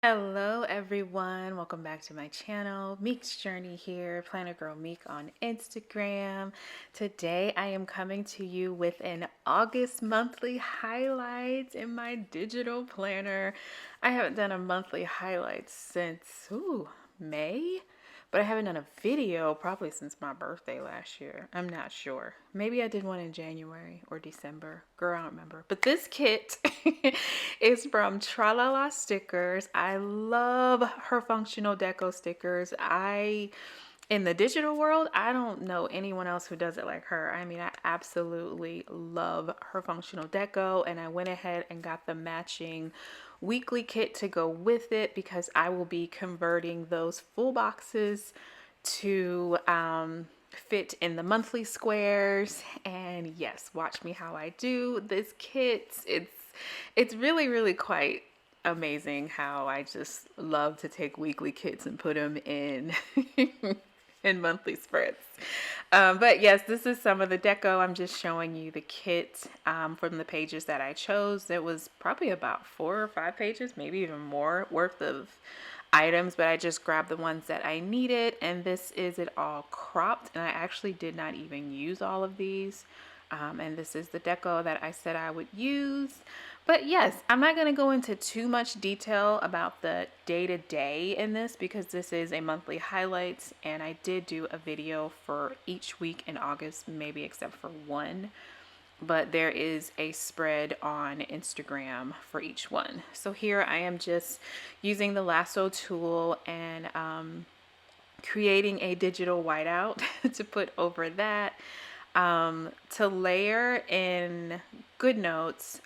Hello everyone, welcome back to my channel. Meks Journey here, PlannergirlMek on Instagram. Today I am coming to you with an August monthly highlights in my digital planner. I haven't done a monthly highlights since May, but I haven't done a video probably since my birthday last year. I'm not sure. Maybe I did one in January or December. Girl, I don't remember. But this kit is from TraLaLaStickers. I love her functional deco stickers. In the digital world, I don't know anyone else who does it like her. I mean, I absolutely love her functional deco, and I went ahead and got the matching weekly kit to go with it because I will be converting those full boxes to fit in the monthly squares. And yes, watch me how I do this kit. It's really quite amazing how I just love to take weekly kits and put them in in monthly spreads. But yes, this is some of the deco. I'm just showing you the kit from the pages that I chose. It was probably about 4 or 5 pages, maybe even more worth of items, but I just grabbed the ones that I needed. And this is it all cropped, and I actually did not even use all of these. And this is the deco that I said I would use. But yes, I'm not going to go into too much detail about the day-to-day in this because this is a monthly highlights, and I did do a video for each week in August, maybe except for one. But there is a spread on Instagram for each one. So here I am just using the lasso tool and creating a digital whiteout to put over that. To layer in Goodnotes,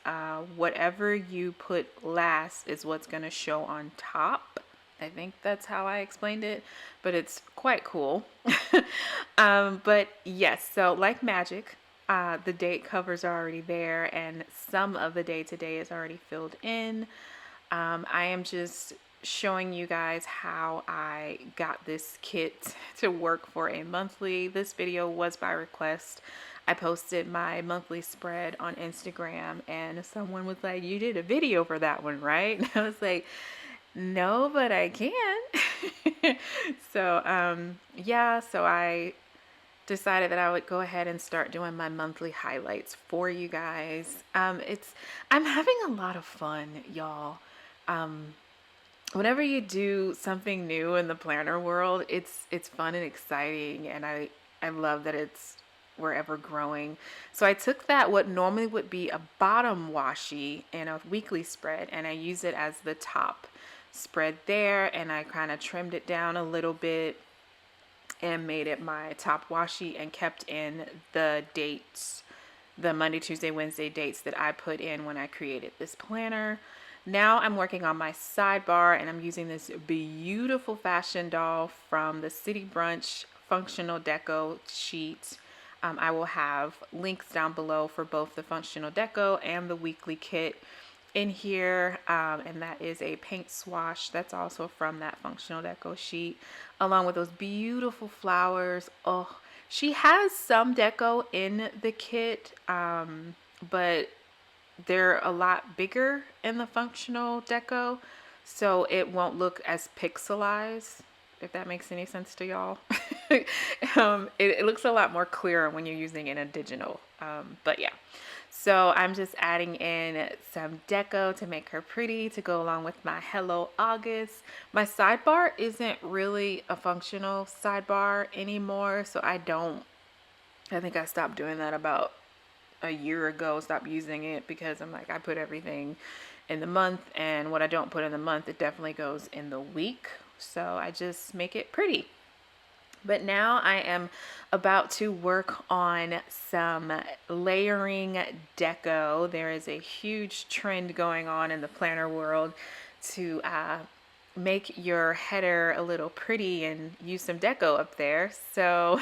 whatever you put last is what's going to show on top. I think that's how I explained it, but it's quite cool. But yes, so like magic, the date covers are already there, and some of the day-to-day is already filled in. I am just showing you guys how I got this kit to work for a monthly. This video was by request. I posted my monthly spread on Instagram, and someone was like, "You did a video for that one, right?" And I was like, "No, but I can." Yeah, so I decided that I would go ahead and start doing my monthly highlights for you guys. I'm having a lot of fun, y'all. Whenever you do something new in the planner world, it's fun and exciting, and I love that we're ever growing. So I took that what normally would be a bottom washi in a weekly spread, and I use it as the top spread there, and I kind of trimmed it down a little bit and made it my top washi and kept in the dates, the Monday, Tuesday, Wednesday dates that I put in when I created this planner. Now I'm working on my sidebar, and I'm using this beautiful fashion doll from the City Brunch functional deco sheet. I will have links down below for both the functional deco and the weekly kit in here, and that is a paint swash that's also from that functional deco sheet, along with those beautiful flowers. Oh, she has some deco in the kit, but they're a lot bigger in the functional deco, so it won't look as pixelized, if that makes any sense to y'all. It looks a lot more clearer when you're using it in a digital, but yeah. So I'm just adding in some deco to make her pretty to go along with my Hello August. My sidebar isn't really a functional sidebar anymore, so I think I stopped doing that about a year ago. Stopped using it because I'm like, I put everything in the month, and what I don't put in the month, it definitely goes in the week. So I just make it pretty. But now I am about to work on some layering deco. There is a huge trend going on in the planner world to make your header a little pretty and use some deco up there. So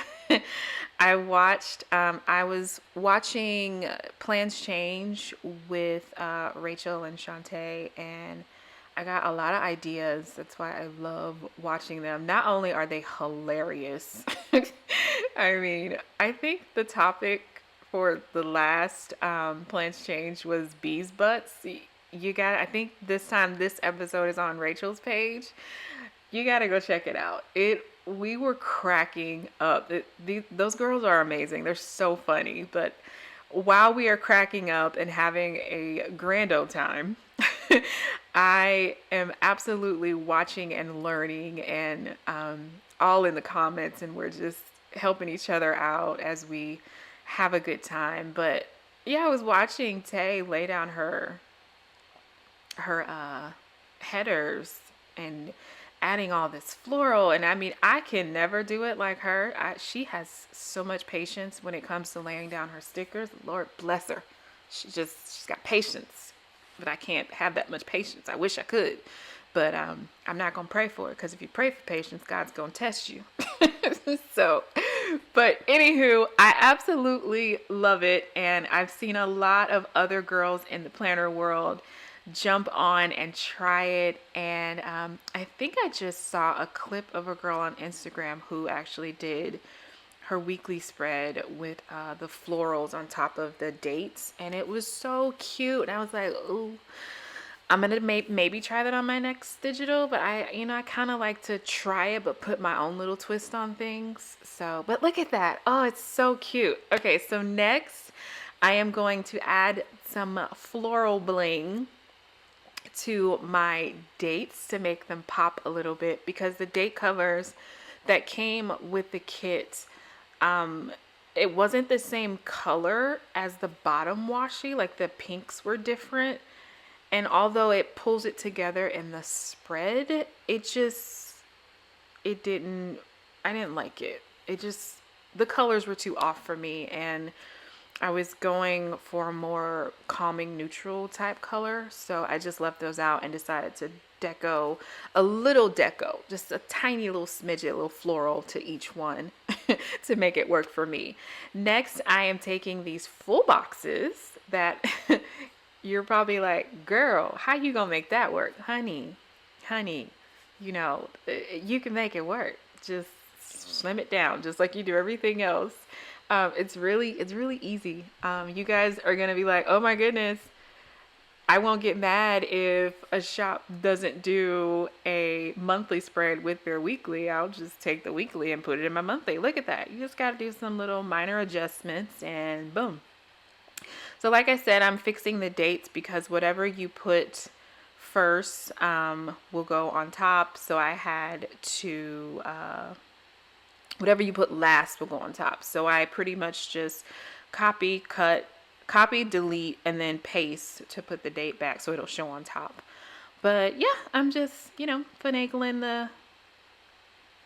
I was watching Plans Change with Rachel and Shantae, and I got a lot of ideas. That's why I love watching them. Not only are they hilarious, I mean, I think the topic for the last Plans Change was bees butts. I think this time this episode is on Rachel's page. You gotta go check it out. We were cracking up. Those girls are amazing. They're so funny. But while we are cracking up and having a grand old time, I am absolutely watching and learning, and all in the comments, and we're just helping each other out as we have a good time. But yeah, I was watching Tay lay down her headers and adding all this floral, and I mean, I can never do it like her. She has so much patience when it comes to laying down her stickers. Lord bless her. She's got patience, but I can't have that much patience. I wish I could, but I'm not gonna pray for it, because if you pray for patience, God's gonna test you. So, but anywho, I absolutely love it, and I've seen a lot of other girls in the planner world jump on and try it. And I think I just saw a clip of a girl on Instagram who actually did her weekly spread with the florals on top of the dates, and it was so cute. And I was like, ooh, I'm gonna maybe try that on my next digital, but I kind of like to try it but put my own little twist on things. So, but look at that. Oh, it's so cute. Okay, so next I am going to add some floral bling to my dates to make them pop a little bit, because the date covers that came with the kit, it wasn't the same color as the bottom washi. Like the pinks were different, and although it pulls it together in the spread, it didn't, I didn't like it. The colors were too off for me, and I was going for a more calming neutral type color, so I just left those out and decided to deco just a tiny little smidget, a little floral to each one to make it work for me. Next, I am taking these full boxes that you're probably like, girl, how you gonna make that work? Honey, you can make it work. Just slim it down, just like you do everything else. It's really easy. You guys are gonna be like, oh my goodness, I won't get mad if a shop doesn't do a monthly spread with their weekly. I'll just take the weekly and put it in my monthly. Look at that. You just gotta do some little minor adjustments and boom. So like I said, I'm fixing the dates because whatever you put first will go on top. So I had to whatever you put last will go on top. So I pretty much just copy, delete, and then paste to put the date back so it'll show on top. But yeah, I'm just, finagling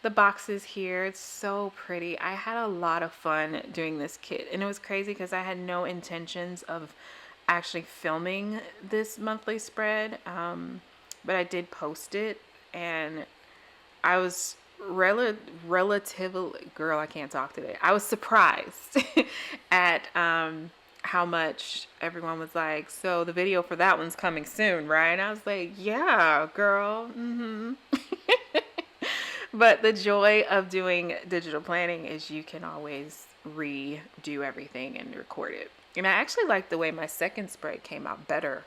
the boxes here. It's so pretty. I had a lot of fun doing this kit, and it was crazy because I had no intentions of actually filming this monthly spread, but I did post it, and I was relatively, girl, I can't talk today. I was surprised at how much everyone was like, so the video for that one's coming soon, right? And I was like, yeah, girl. But the joy of doing digital planning is you can always redo everything and record it. And I actually like the way my second spread came out better,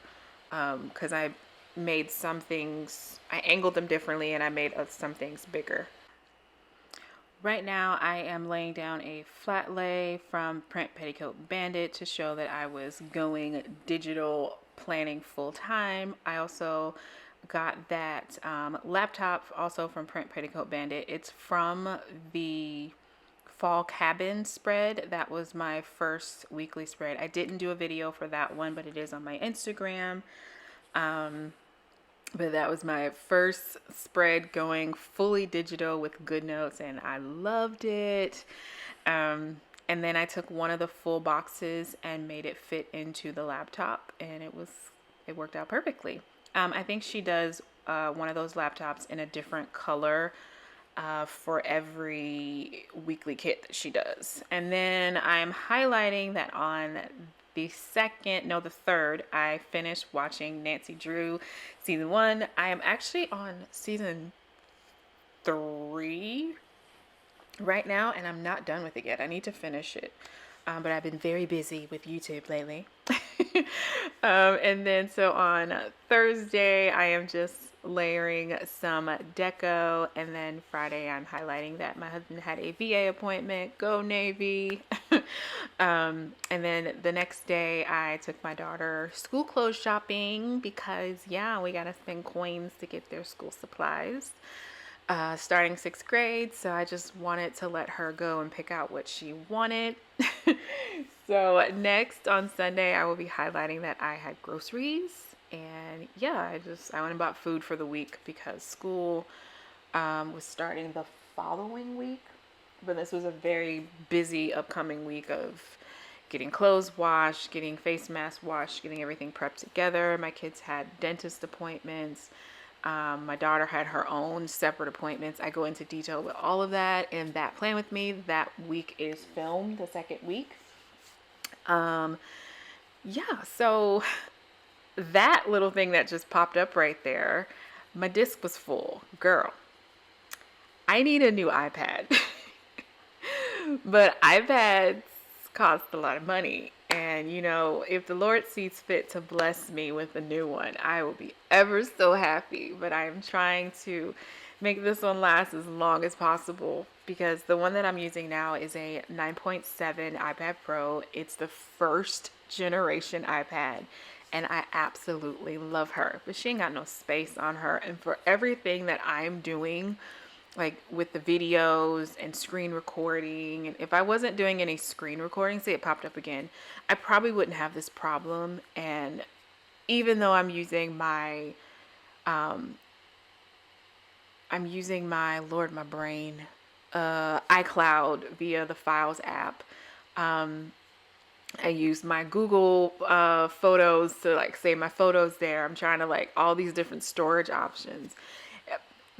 because I made some things, I angled them differently, and I made some things bigger. Right now I am laying down a flat lay from PrintPettiCoatBandit to show that I was going digital planning full time. I also got that laptop also from PrintPettiCoatBandit. It's from the fall cabin spread. That was my first weekly spread. I didn't do a video for that one, but it is on my Instagram. But that was my first spread going fully digital with Goodnotes, and I loved it. And then I took one of the full boxes and made it fit into the laptop, and it worked out perfectly. I think she does one of those laptops in a different color for every weekly kit that she does. And then I'm highlighting that on the third, I finished watching Nancy Drew season 1. I am actually on season 3 right now, and I'm not done with it yet. I need to finish it. but I've been very busy with YouTube lately. And then so on Thursday, I am just layering some deco, and then Friday I'm highlighting that my husband had a VA appointment. Go Navy. And then the next day I took my daughter school clothes shopping because yeah, we gotta spend coins to get their school supplies. Starting 6th grade, so I just wanted to let her go and pick out what she wanted. So next on Sunday, I will be highlighting that I had groceries, and yeah, I went and bought food for the week because school was starting the following week, but this was a very busy upcoming week of getting clothes washed, getting face masks washed, getting everything prepped together. My kids had dentist appointments. My daughter had her own separate appointments. I go into detail with all of that in that Plan With Me. That week is filmed, the second week. Yeah, so that little thing that just popped up right there, my disc was full. Girl, I need a new iPad. But iPads cost a lot of money. And, you know, if the Lord sees fit to bless me with a new one, I will be ever so happy. But I'm trying to make this one last as long as possible because the one that I'm using now is a 9.7 iPad Pro. It's the first generation iPad, and I absolutely love her. But she ain't got no space on her. And for everything that I'm doing, like with the videos and screen recording, and if I wasn't doing any screen recording, say it popped up again, I probably wouldn't have this problem. And even though I'm using my Lord, my brain, iCloud via the Files app. I use my Google photos to like save my photos there. I'm trying to like all these different storage options.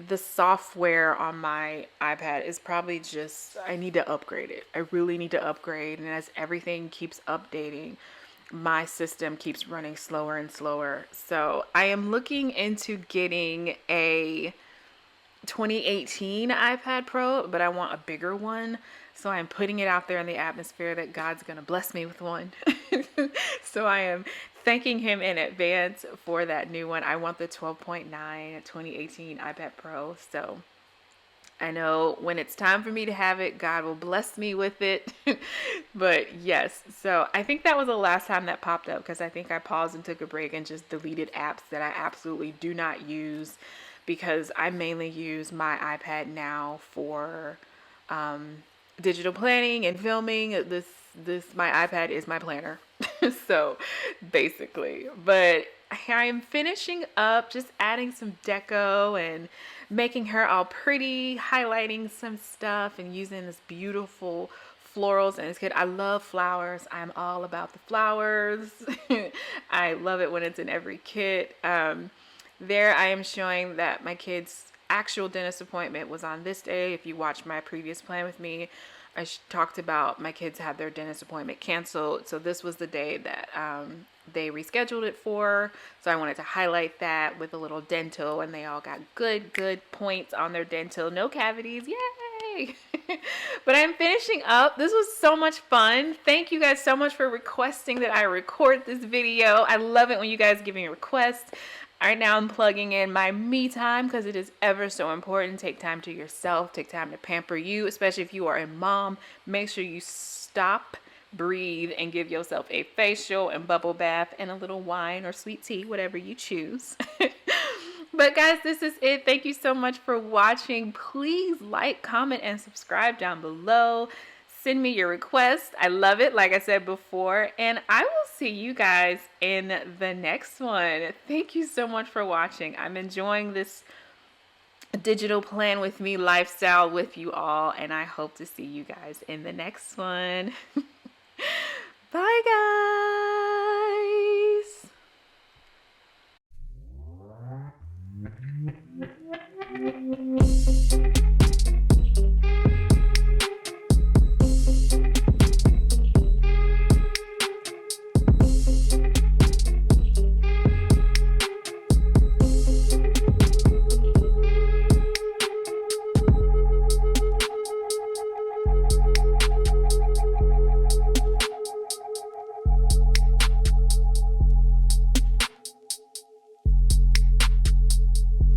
The software on my iPad is probably just, I need to upgrade it. I really need to upgrade. And as everything keeps updating, my system keeps running slower and slower. So I am looking into getting a 2018 iPad Pro, but I want a bigger one. So I'm putting it out there in the atmosphere that God's going to bless me with one. So I am thanking him in advance for that new one. I want the 12.9 2018 iPad Pro. So I know when it's time for me to have it, God will bless me with it. But yes, so I think that was the last time that popped up because I think I paused and took a break and just deleted apps that I absolutely do not use because I mainly use my iPad now for digital planning and filming. My iPad is my planner. So basically, but I'm finishing up, just adding some deco and making her all pretty, highlighting some stuff and using this beautiful florals in this kit. I love flowers. I'm all about the flowers. I love it when it's in every kit. There I am showing that my kid's actual dentist appointment was on this day. If you watched my previous Plan With Me, I talked about my kids had their dentist appointment canceled. So this was the day that they rescheduled it for. So I wanted to highlight that with a little dental, and they all got good points on their dental. No cavities. Yay! But I'm finishing up. This was so much fun. Thank you guys so much for requesting that I record this video. I love it when you guys give me requests. Right now I'm plugging in my me time because it is ever so important. Take time to yourself. Take time to pamper you, especially if you are a mom. Make sure you stop, breathe, and give yourself a facial and bubble bath and a little wine or sweet tea, whatever you choose. But guys, this is it. Thank you so much for watching. Please like, comment, and subscribe down below. Send me your requests. I love it, like I said before. And I will see you guys in the next one. Thank you so much for watching. I'm enjoying this digital Plan With Me lifestyle with you all. And I hope to see you guys in the next one. Bye, guys.